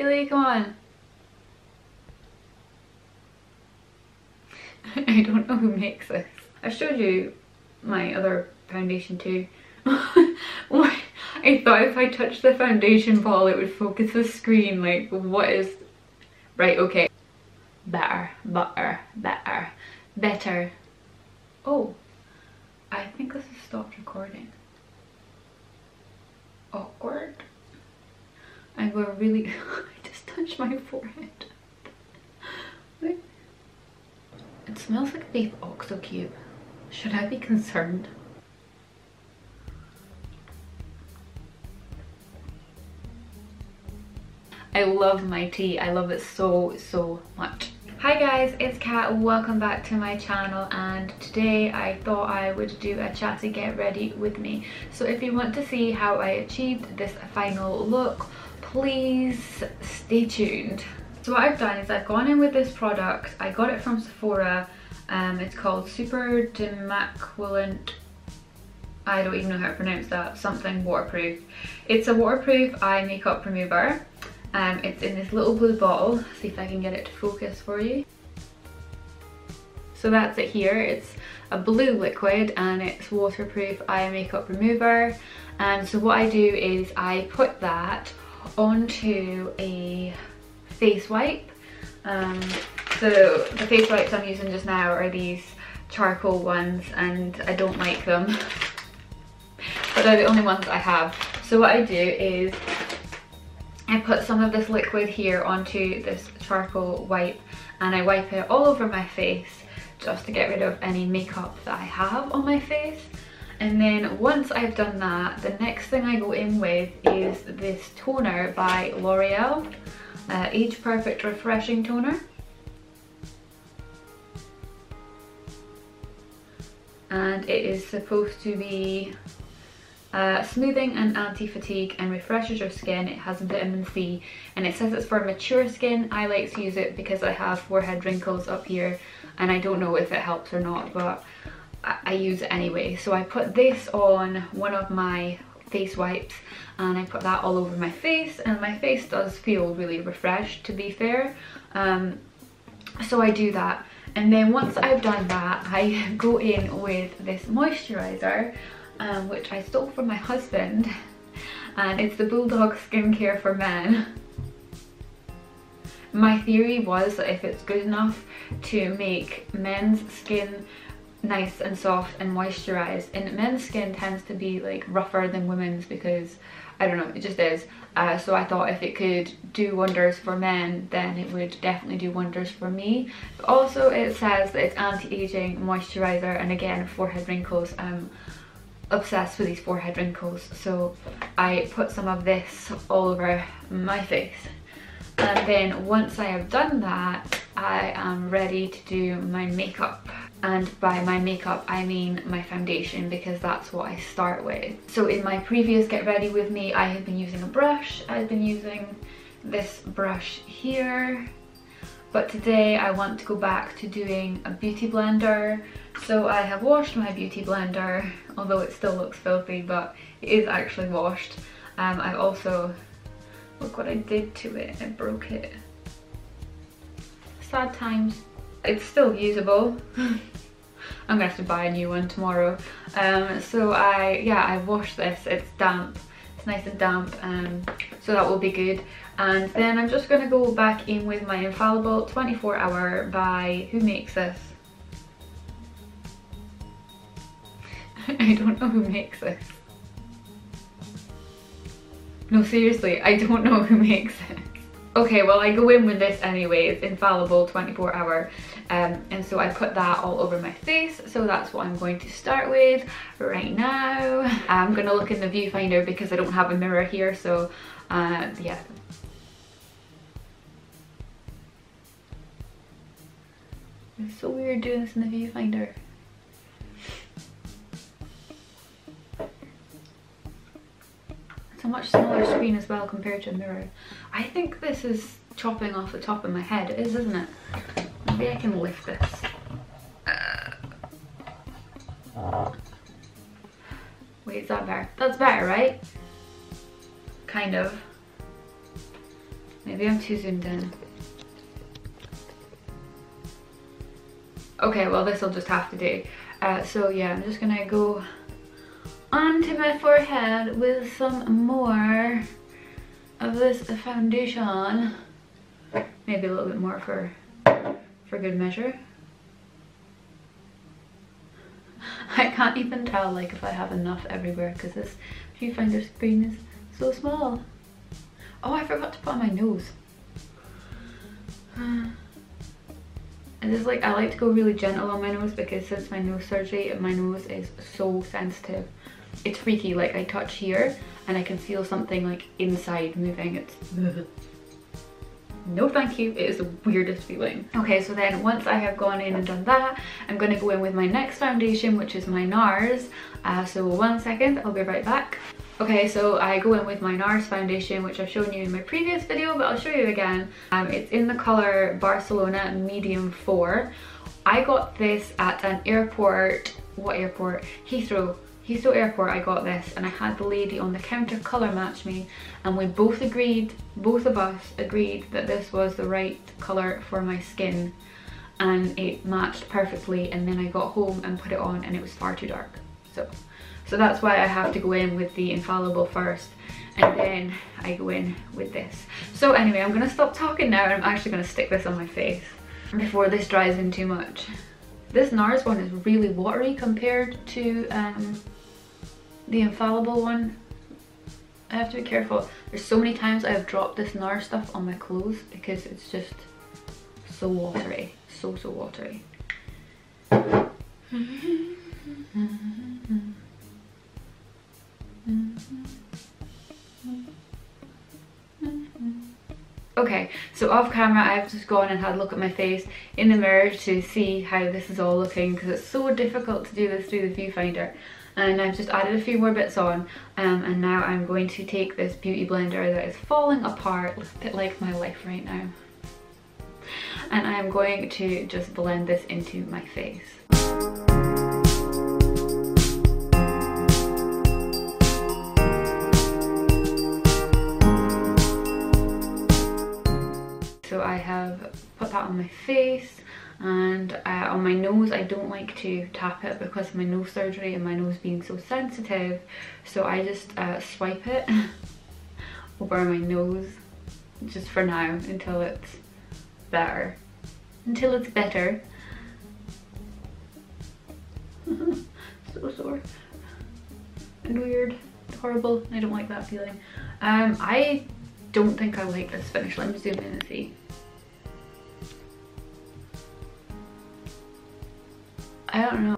Really? Come on. I don't know who makes this. I showed you my other foundation too. I thought if I touched the foundation ball it would focus the screen. Like, what is... Right, okay. Better, better, better, better. Oh, I think this has stopped recording. Awkward. I go really... I just touched my forehead. It smells like beef oxo cube. Should I be concerned? I love my tea. I love it so much. Hi guys, it's Kat. Welcome back to my channel, and today I thought I would do a chatty get ready with me. So if you want to see how I achieved this final look, please stay tuned. So what I've done is I've gone in with this product. I got it from Sephora. It's called Super Demaquillant. I don't even know how to pronounce that. Something waterproof. It's a waterproof eye makeup remover. It's in this little blue bottle. See if I can get it to focus for you. So that's it here. It's a blue liquid and it's waterproof eye makeup remover. And so what I do is I put that onto a face wipe. So the face wipes I'm using just now are these charcoal ones, and I don't like them, but they're the only ones I have. So what I do is I put some of this liquid here onto this charcoal wipe and I wipe it all over my face just to get rid of any makeup that I have on my face. And then once I've done that, the next thing I go in with is this toner by L'Oreal, Age Perfect Refreshing Toner. And it is supposed to be smoothing and anti-fatigue and refreshes your skin. It has vitamin C and it says it's for mature skin. I like to use it because I have forehead wrinkles up here and I don't know if it helps or not, but I use it anyway. So I put this on one of my face wipes and I put that all over my face, and my face does feel really refreshed, to be fair. So I do that, and then once I've done that I go in with this moisturizer which I stole from my husband, and it's the Bulldog Skincare for Men. My theory was that if it's good enough to make men's skin nice and soft and moisturized, and men's skin tends to be like rougher than women's because I don't know, it just is. So I thought if it could do wonders for men, then it would definitely do wonders for me. But also it says that it's anti-aging moisturizer, and again, forehead wrinkles. I'm obsessed with these forehead wrinkles, so I put some of this all over my face. And then once I have done that, I am ready to do my makeup. And by my makeup I mean my foundation, because that's what I start with. So in my previous get ready with me, I had been using a brush. I've been using this brush here, but today I want to go back to doing a beauty blender. So I have washed my beauty blender, although it still looks filthy, but it is actually washed. I've also, look what I did to it, I broke it. Sad times. It's still usable. I'm gonna have to buy a new one tomorrow. So I washed this. It's damp. It's nice and damp, so that will be good. And then I'm just gonna go back in with my Infallible 24 Hour by, who makes this? I don't know who makes this. No, seriously, I don't know who makes it. Okay, well I go in with this anyways, Infallible 24 Hour, and so I put that all over my face. So that's what I'm going to start with right now. I'm gonna look in the viewfinder because I don't have a mirror here, so yeah. It's so weird doing this in the viewfinder. It's a much smaller screen as well compared to a mirror. I think this is chopping off the top of my head. It is, isn't it? Maybe I can lift this. Wait, is that better? That's better, right? Kind of. Maybe I'm too zoomed in. Okay, well this will just have to do. So yeah, I'm just gonna go onto my forehead with some more of this foundation. Maybe a little bit more for good measure. I can't even tell like if I have enough everywhere because this viewfinder screen is so small. Oh, I forgot to put on my nose. And it's like, I like to go really gentle on my nose because since my nose surgery, my nose is so sensitive. It's freaky, like I touch here and I can feel something like inside moving. It's no thank you, it is the weirdest feeling. Okay, so then once I have gone in and done that, I'm going to go in with my next foundation, which is my Nars. So 1 second, I'll be right back. Okay, so I go in with my Nars foundation, which I've shown you in my previous video, but I'll show you again. It's in the colour Barcelona medium 4. I got this at an airport, what airport? Heathrow Airport. I got this and I had the lady on the counter colour match me, and we both of us agreed that this was the right colour for my skin, and it matched perfectly. And then I got home and put it on and it was far too dark. So that's why I have to go in with the Infallible first and then I go in with this. So anyway, I'm gonna stop talking now and I'm actually gonna stick this on my face before this dries in too much. This Nars one is really watery compared to the Infallible one. I have to be careful. There's so many times I've dropped this Nars stuff on my clothes because it's just so watery. So watery. Okay, so off camera I've just gone and had a look at my face in the mirror to see how this is all looking because it's so difficult to do this through the viewfinder. And I've just added a few more bits on, and now I'm going to take this beauty blender that is falling apart, a bit like my life right now, and I'm going to just blend this into my face. So I have put that on my face, and on my nose I don't like to tap it because of my nose surgery and my nose being so sensitive, so I just swipe it over my nose just for now until it's better. So sore and weird, horrible. I don't like that feeling. I don't think I like this finish. Let me zoom in and see. I don't know.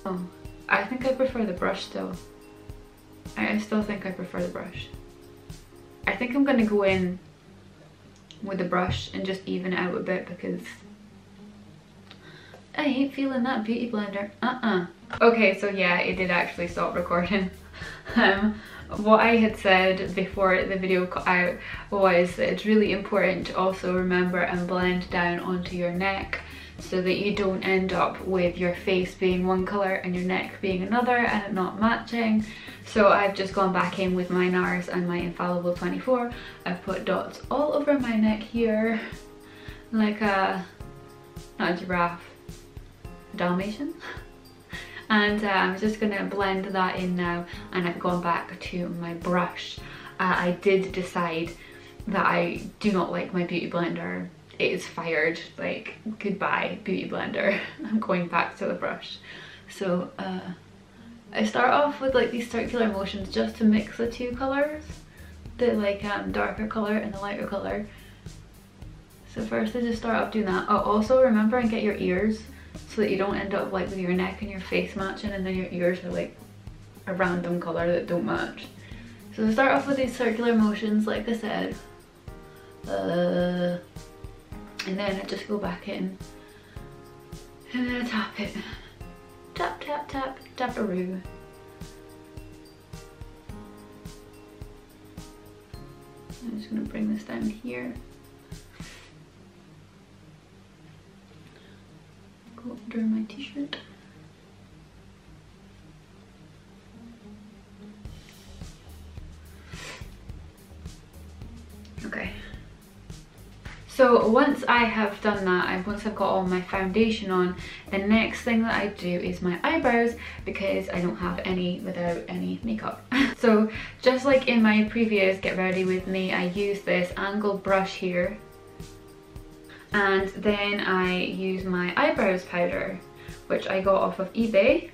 Oh, I think I prefer the brush still. I still think I prefer the brush. I think I'm gonna go in with the brush and just even it out a bit because I ain't feeling that beauty blender. Okay, so yeah, it did actually stop recording. What I had said before the video cut out was that it's really important to also remember and blend down onto your neck so that you don't end up with your face being one colour and your neck being another and it not matching. So I've just gone back in with my Nars and my Infallible 24. I've put dots all over my neck here like a, not a giraffe, a Dalmatian. And I'm just gonna blend that in now, and I've gone back to my brush. I did decide that I do not like my beauty blender. It is fired, like goodbye beauty blender. I'm going back to the brush. So I start off with like these circular motions just to mix the two colours, the like darker colour and the lighter colour. So first I just start off doing that. Oh, also remember and get your ears, so that you don't end up like with your neck and your face matching and then your ears are like a random colour that don't match. So I start off with these circular motions like I said, and then I just go back in and then I tap it. Tap, tap, tap, tap-a-roo. I'm just going to bring this down here. Go under my t-shirt. So once I have done that, and once I've got all my foundation on, the next thing that I do is my eyebrows, because I don't have any without any makeup. So just like in my previous Get Ready With Me, I use this angled brush here, and then I use my Eyebrowz powder, which I got off of eBay,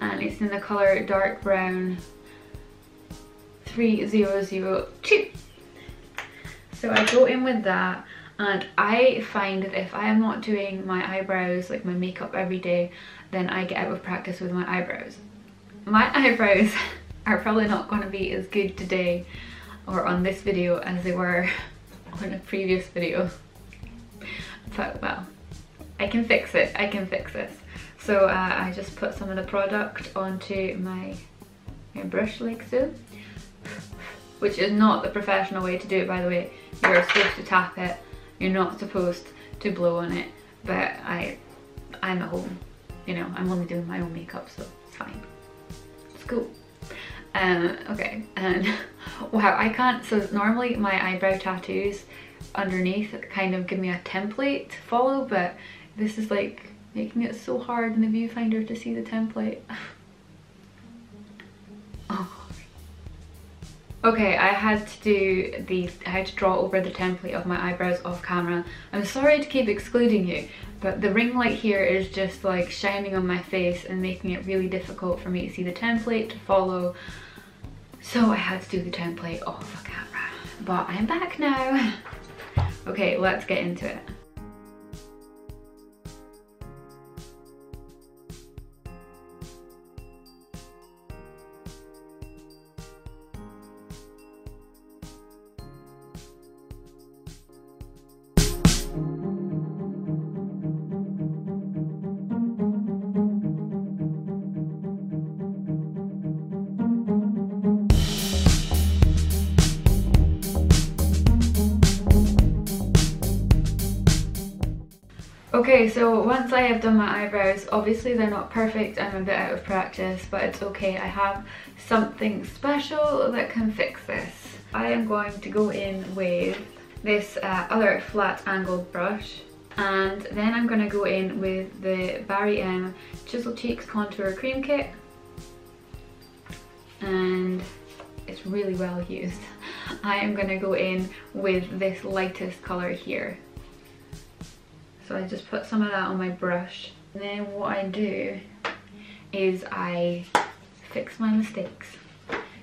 and it's in the colour dark brown 3002. So I go in with that, and I find that if I am not doing my eyebrows, like my makeup every day, then I get out of practice with my eyebrows. My eyebrows are probably not going to be as good today or on this video as they were on a previous video, but well, I can fix it, I can fix this. So I just put some of the product onto my brush like so, which is not the professional way to do it, by the way. You're supposed to tap it, you're not supposed to blow on it, but I'm at home, you know, I'm only doing my own makeup, so it's fine. It's cool. Okay, and wow, I can't, so normally my eyebrow tattoos underneath kind of give me a template to follow, but this is like making it so hard in the viewfinder to see the template. Oh. Okay, I had to draw over the template of my eyebrows off camera. I'm sorry to keep excluding you, but the ring light here is just like shining on my face and making it really difficult for me to see the template to follow. So I had to do the template off camera, but I'm back now. Okay, let's get into it. Okay, so once I have done my eyebrows, obviously they're not perfect, I'm a bit out of practice, but it's okay, I have something special that can fix this. I am going to go in with this other flat angled brush, and then I'm going to go in with the Barry M Chisel Cheeks Contour Cream Kit, and it's really well used. I am going to go in with this lightest colour here. So I just put some of that on my brush. And then what I do is I fix my mistakes.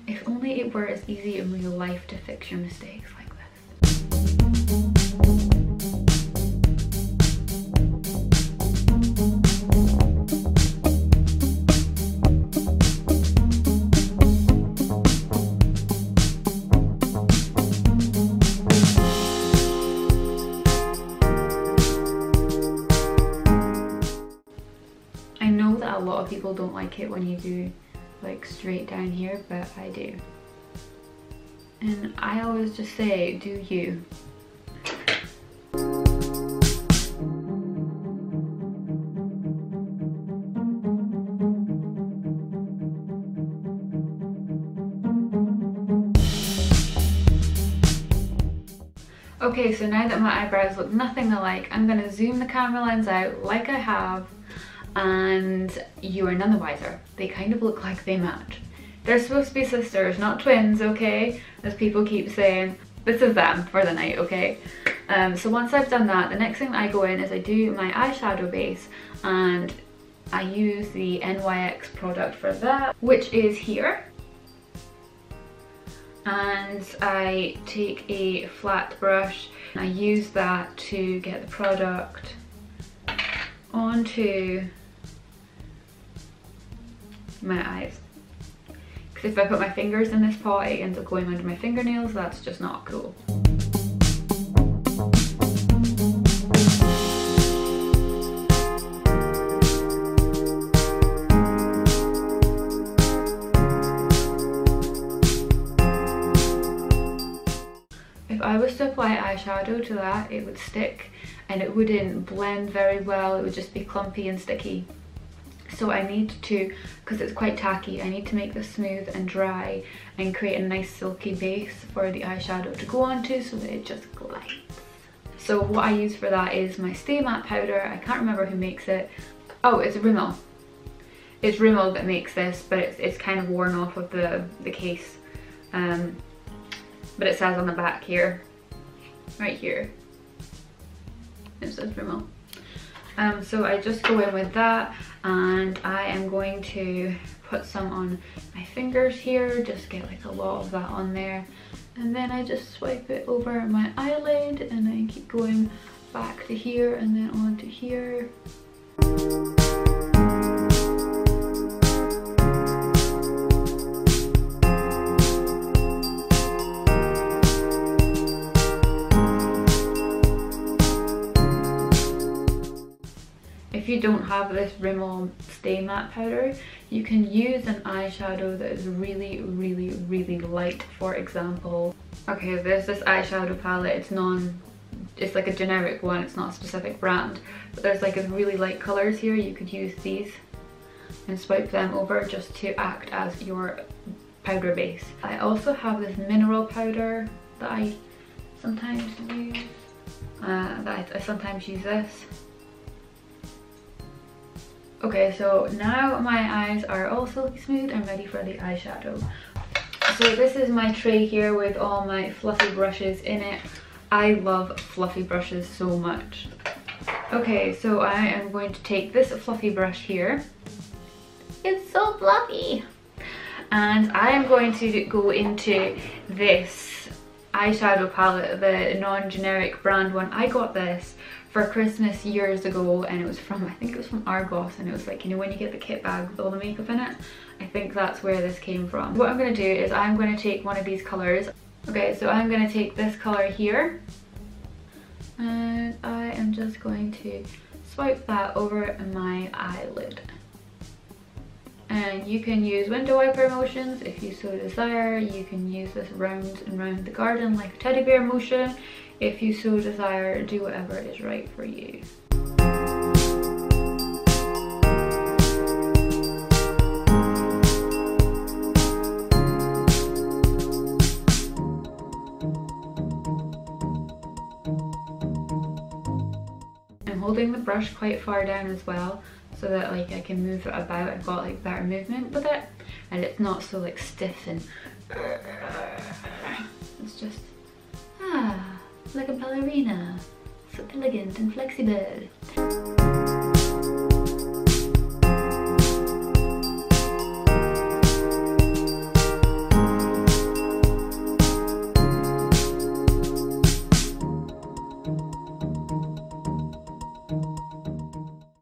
If only it were as easy in real life to fix your mistakes like this. A lot of people don't like it when you do like straight down here, but I do. And I always just say, do you. Okay, so now that my eyebrows look nothing alike, I'm gonna zoom the camera lens out like I have, and you are none the wiser. They kind of look like they match. They're supposed to be sisters, not twins, okay? As people keep saying. This is them for the night, okay? So once I've done that, the next thing that I go in is I do my eyeshadow base, and I use the NYX product for that, which is here. And I take a flat brush, and I use that to get the product onto my eyes, because if I put my fingers in this pot it ends up going under my fingernails. That's just not cool. If I was to apply eyeshadow to that, it would stick and it wouldn't blend very well, it would just be clumpy and sticky. So I need to, because it's quite tacky, I need to make this smooth and dry and create a nice silky base for the eyeshadow to go onto so that it just glides. So what I use for that is my Stay Matte powder. I can't remember who makes it. Oh, it's Rimmel. It's Rimmel that makes this, but it's kind of worn off of the case. But it says on the back here, right here, it says Rimmel. So I just go in with that, and I am going to put some on my fingers here, just get like a lot of that on there, and then I just swipe it over my eyelid and I keep going back to here and then on to here. If you don't have this Rimmel Stay Matte powder, you can use an eyeshadow that is really, really, really light. For example, okay, there's this eyeshadow palette. It's like a generic one. It's not a specific brand, but there's like a really light colors here. You could use these and swipe them over just to act as your powder base. I also have this mineral powder that I sometimes use. I sometimes use this. Okay, so now my eyes are all silky smooth and ready for the eyeshadow. So this is my tray here with all my fluffy brushes in it. I love fluffy brushes so much. Okay, so I am going to take this fluffy brush here. It's so fluffy! And I am going to go into this eyeshadow palette, the non-generic brand one. I got this for Christmas years ago, and it was from, I think it was from Argos, and it was like, you know, when you get the kit bag with all the makeup in it, I think that's where this came from. What I'm going to do is I'm going to take one of these colours. Okay, so I'm going to take this colour here, and I am just going to swipe that over my eyelid. And you can use window wiper motions if you so desire. You can use this round and round the garden like a teddy bear motion. If you so desire, do whatever is right for you. I'm holding the brush quite far down as well, so that like I can move it about. I've got like better movement with it, and it's not so like stiff and it's just like a ballerina, so elegant and flexible.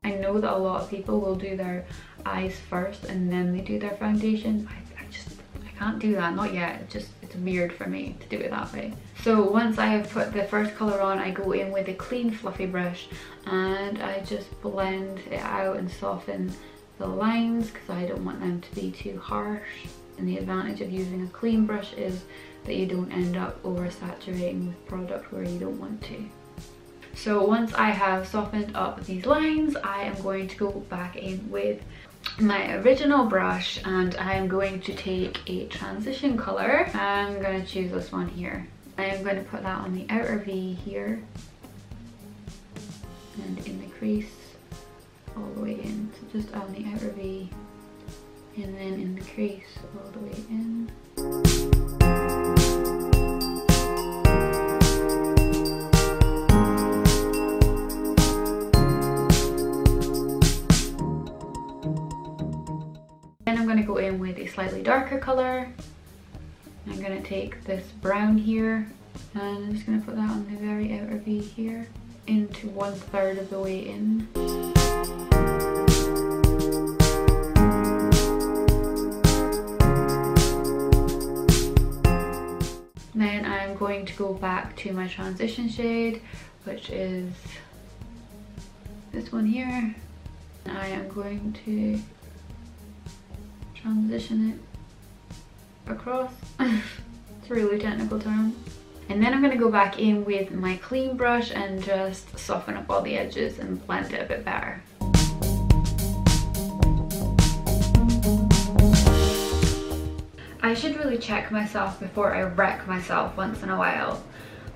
I know that a lot of people will do their eyes first and then they do their foundation. I can't do that, not yet. It's weird for me to do it that way. So once I have put the first colour on, I go in with a clean fluffy brush and I just blend it out and soften the lines because I don't want them to be too harsh. And the advantage of using a clean brush is that you don't end up oversaturating with product where you don't want to. So once I have softened up these lines, I am going to go back in with my original brush and I am going to take a transition colour. I'm going to choose this one here. I am going to put that on the outer V here and in the crease all the way in. So just on the outer V and then in the crease all the way in. Then I'm going to go in with a slightly darker colour. I'm going to take this brown here and I'm just going to put that on the very outer V here into 1/3 of the way in. Then I'm going to go back to my transition shade, which is this one here. I am going to transition it across. It's a really technical term. And then I'm going to go back in with my clean brush and just soften up all the edges and blend it a bit better. should really check myself before I wreck myself once in a while.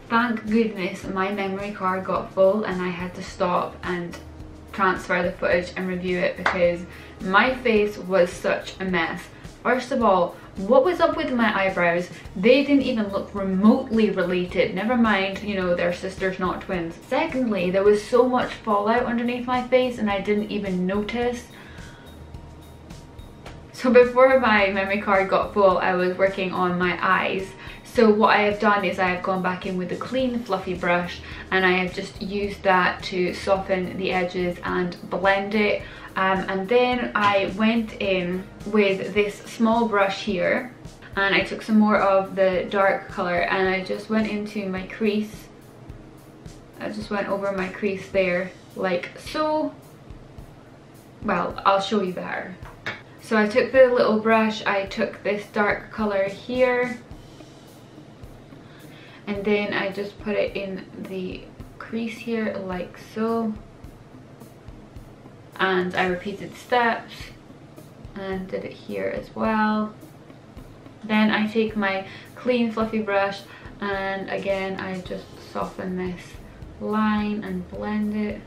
Thank goodness my memory card got full and I had to stop and transfer the footage and review it because my face was such a mess. First of all, what was up with my eyebrows? They didn't even look remotely related, never mind, you know, they're sisters not twins. Secondly, there was so much fallout underneath my face and I didn't even notice. So before my memory card got full, I was working on my eyes. So what I have done is I have gone back in with a clean fluffy brush and I have just used that to soften the edges and blend it. And then I went in with this small brush here and I took some more of the dark colour and I just went into my crease. I just went over my crease there like so. Well, I'll show you better. So I took the little brush, I took this dark colour here and then I just put it in the crease here like so, and I repeated steps and did it here as well. Then I take my clean fluffy brush and again I just soften this line and blend it.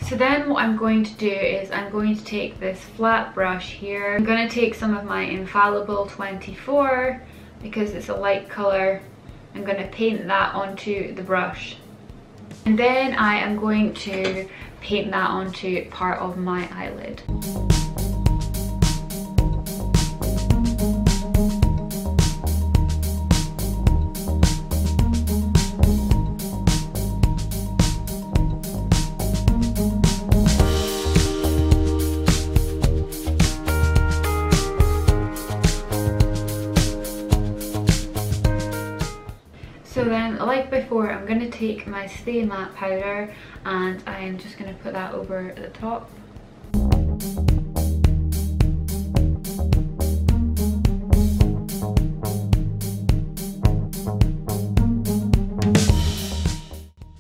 So then what I'm going to do is I'm going to take this flat brush here. I'm going to take some of my Infallible 24 because it's a light colour. I'm going to paint that onto the brush. And then I am going to paint that onto part of my eyelid. So then, like before, I'm going to take my Stay Matte powder and I'm just going to put that over the top.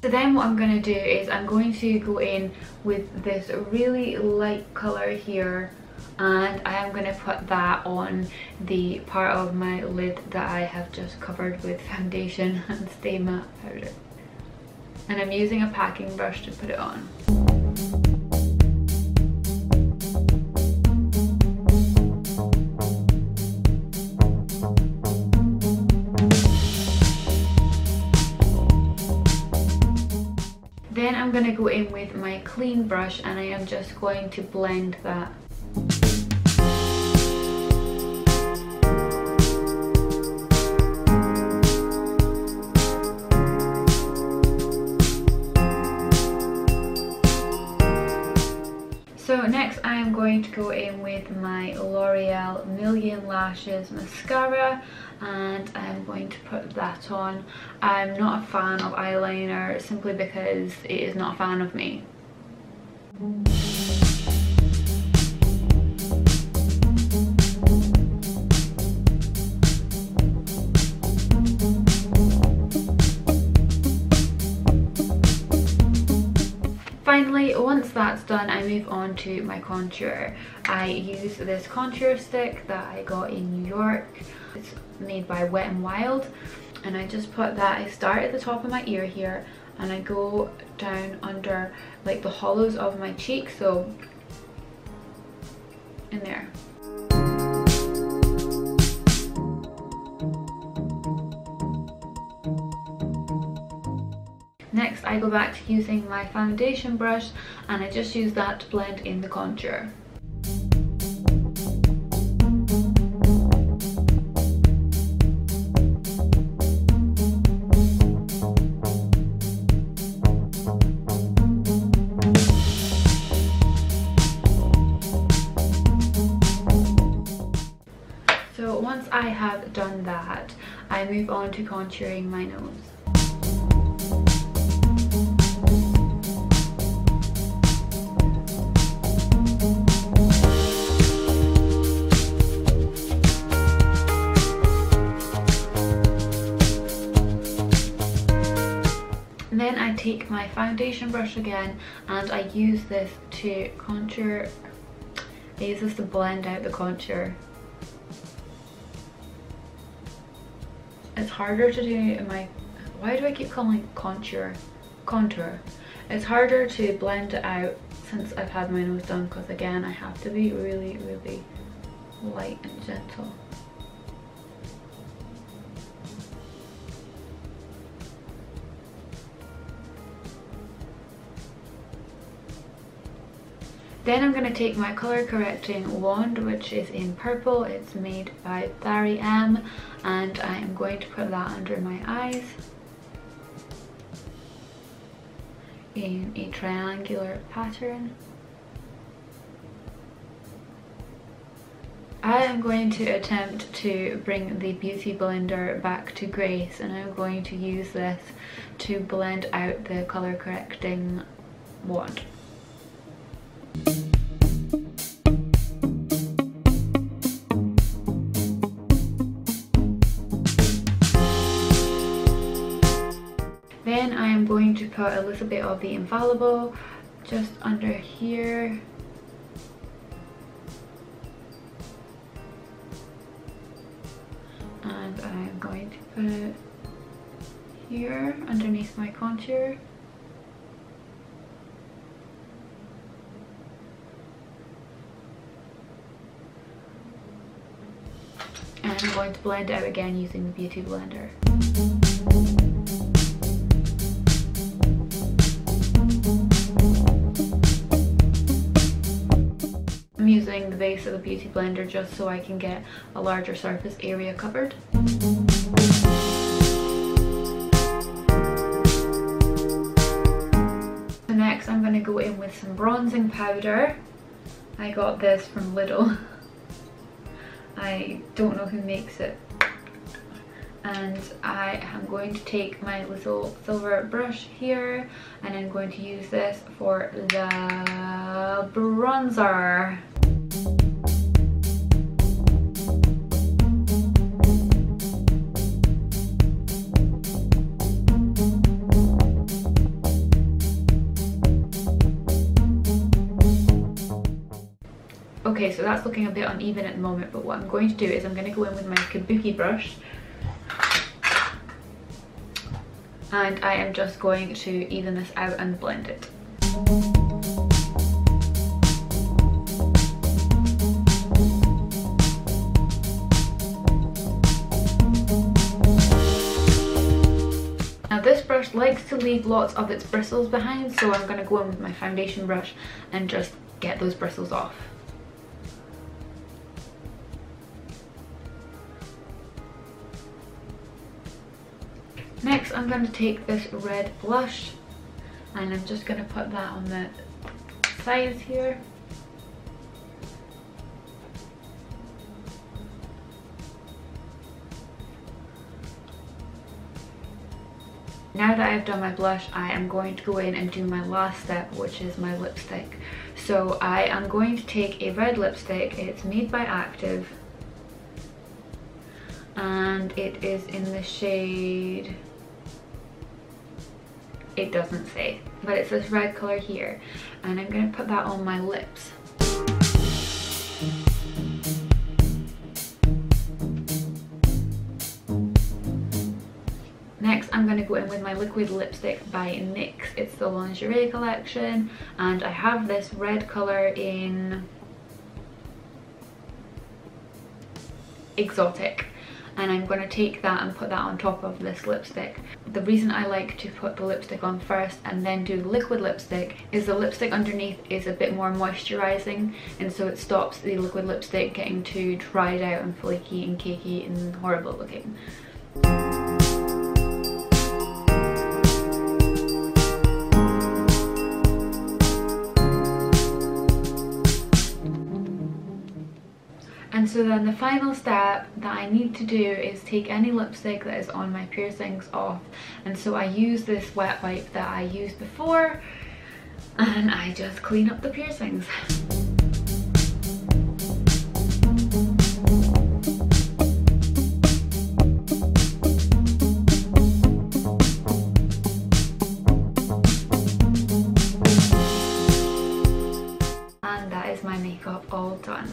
So then what I'm going to do is I'm going to go in with this really light colour here and I am going to put that on the part of my lid that I have just covered with foundation and Stay Matte powder. And I'm using a packing brush to put it on. Then I'm going to go in with my clean brush and I am just going to blend that. So next I am going to go in with my L'Oreal Million Lashes mascara and I'm going to put that on. I'm not a fan of eyeliner simply because it is not a fan of me. Finally, once that's done, I move on to my contour. I use this contour stick that I got in New York. It's made by Wet n Wild, and I just put that, I start at the top of my ear here and I go down under like the hollows of my cheek, so in there. Next I go back to using my foundation brush and I just use that to blend in the contour. So once I have done that, I move on to contouring my nose. Then I take my foundation brush again and I use this to contour. I use this to blend out the contour. it's harder to do in my, why do I keep calling it contour? It's harder to blend it out since I've had my nose done, because again I have to be really light and gentle. Then I'm going to take my colour correcting wand, which is in purple. It's made by Grwm, and I am going to put that under my eyes in a triangular pattern. I am going to attempt to bring the Beauty Blender back to grace, and I'm going to use this to blend out the colour correcting wand. Then I am going to put a little bit of the Infallible just under here. And I'm going to put it here underneath my contour. And I'm going to blend it out again using the Beauty Blender. I'm using the base of the Beauty Blender just so I can get a larger surface area covered. So next I'm going to go in with some bronzing powder. I got this from Lidl. I don't know who makes it. And I am going to take my little silver brush here, and I'm going to use this for the bronzer. Okay, so that's looking a bit uneven at the moment, but what I'm going to do is I'm going to go in with my kabuki brush, and I am just going to even this out and blend it. Now this brush likes to leave lots of its bristles behind, so I'm going to go in with my foundation brush and just get those bristles off. Next I'm going to take this red blush, and I'm just going to put that on the sides here. Now that I've done my blush, I am going to go in and do my last step, which is my lipstick. So I am going to take a red lipstick. It's made by Active, and it is in the shade, it doesn't say, but it's this red colour here, and I'm going to put that on my lips. Next I'm going to go in with my liquid lipstick by NYX. It's the Lingerie collection, and I have this red colour in Exotic. And I'm going to take that and put that on top of this lipstick. The reason I like to put the lipstick on first and then do the liquid lipstick is the lipstick underneath is a bit more moisturising, and so it stops the liquid lipstick getting too dried out and flaky and cakey and horrible looking. And so then the final step that I need to do is take any lipstick that is on my piercings off, and so I use this wet wipe that I used before, and I just clean up the piercings. And that is my makeup all done.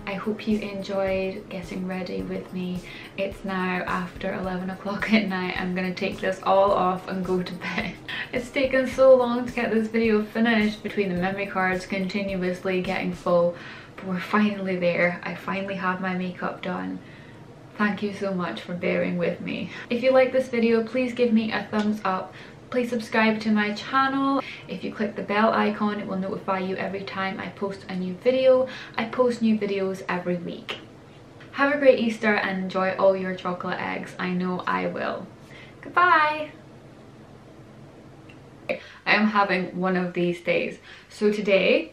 I hope you enjoyed getting ready with me. It's now after 11 o'clock at night. I'm gonna take this all off and go to bed. It's taken so long to get this video finished, between the memory cards continuously getting full, but we're finally there. I finally have my makeup done. Thank you so much for bearing with me. If you like this video, please give me a thumbs up. Please subscribe to my channel. If you click the bell icon, it will notify you every time I post a new video. I post new videos every week. Have a great Easter and enjoy all your chocolate eggs. I know I will. Goodbye! I am having one of these days. So today,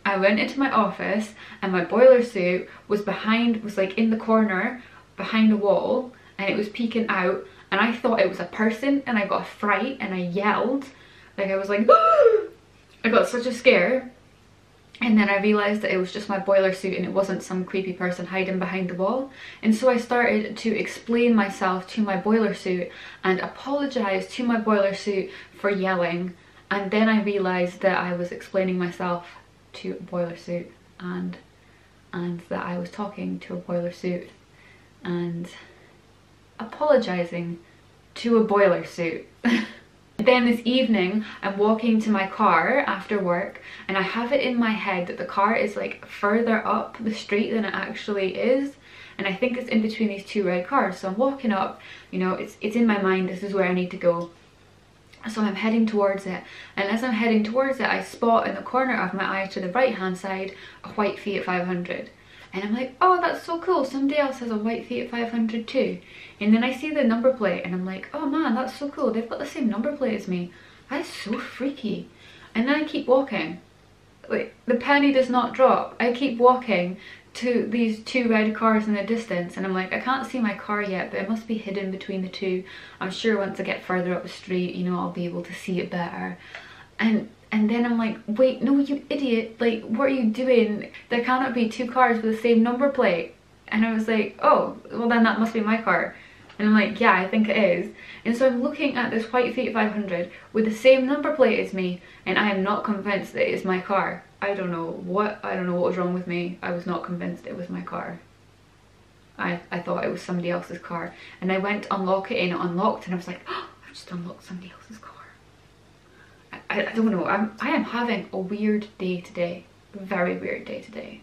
I went into my office and my boiler suit was like in the corner behind a wall, and it was peeking out, and I thought it was a person, and I got a fright and I yelled. Like I was like, I got such a scare. And then I realised that it was just my boiler suit and it wasn't some creepy person hiding behind the wall. And so I started to explain myself to my boiler suit and apologise to my boiler suit for yelling. And then I realised that I was explaining myself to a boiler suit and that I was talking to a boiler suit and apologising to a boiler suit. Then this evening I'm walking to my car after work and I have it in my head that the car is like further up the street than it actually is, and I think it's in between these two red cars. So I'm walking up, you know, it's in my mind, this is where I need to go. So I'm heading towards it, and as I'm heading towards it I spot in the corner of my eye to the right hand side a white Fiat 500. And I'm like, oh, that's so cool, somebody else has a white Fiat 500 too. And then I see the number plate and I'm like, oh man, that's so cool, they've got the same number plate as me. That's so freaky. And then I keep walking. Like, the penny does not drop. I keep walking to these two red cars in the distance and I'm like, I can't see my car yet, but it must be hidden between the two. I'm sure once I get further up the street, you know, I'll be able to see it better. And then I'm like, wait, no, you idiot, like, what are you doing? There cannot be two cars with the same number plate. And I was like, oh, well then that must be my car. And I'm like, yeah, I think it is. And so I'm looking at this white Fiat 500 with the same number plate as me, and I am not convinced that it is my car. I don't know what was wrong with me. I was not convinced it was my car. I thought it was somebody else's car. And I went to unlock it and it unlocked, and I was like, oh, I've just unlocked somebody else's car. I don't know, I am having a weird day today. A very weird day today.